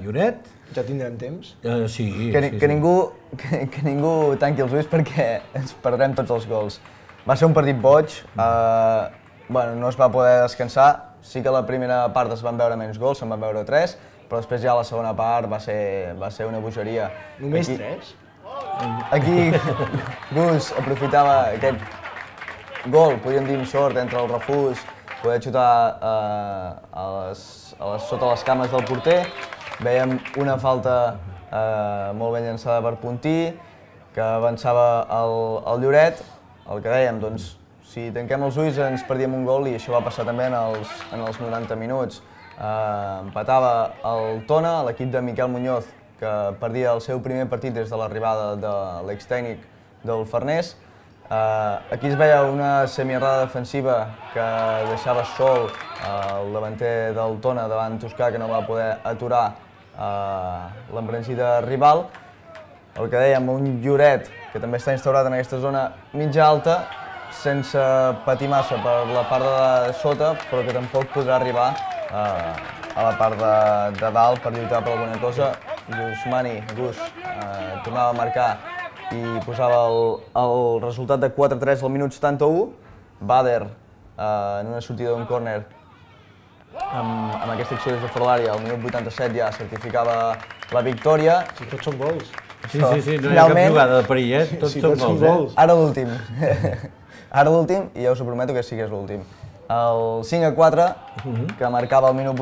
Lloret? Ja tindrem temps. Sí. Que ningú tanqui els ulls perquè ens perdrem tots els gols. Va ser un partit boig, no es va poder descansar, sí que la primera part es van veure menys gols, se'n van veure 3, però després ja la segona part va ser una bogeria. Només 3? Aquí Gus aprofitava aquest gol, podríem dir amb sort, entre el refús, poder xutar sota les cames del porter. Vèiem una falta molt ben llançada per Puntí, que avançava el Lloret. El que dèiem, doncs, si tanquem els ulls ens perdíem un gol i això va passar també en els 90 minuts. Empatava el Tona, l'equip de Miquel Muñoz, que perdia el seu primer partit des de l'arribada de l'extècnic del Farners. Aquí es veia una semiarrada defensiva que deixava sol el davanter del Tona davant Toscà, que no va poder aturar l'embranzida rival. El que dèiem, un Lloret que també està instaurat en aquesta zona mitja alta, sense patir massa per la part de sota, però que tampoc podrà arribar a la part de dalt per lluitar per alguna cosa. Gus tornava a marcar i posava el resultat de 4-3 al minut 71. Bader, en una sortida d'un córner, amb aquesta acció des de fora l'àrea, al minut 87 ja certificava la victòria. Si tots són gols. Sí, no hi ha cap jugada de perill, tots són gols. Ara l'últim. Ara l'últim, i ja us ho prometo que sí que és l'últim. El 5-4, que marcava el minut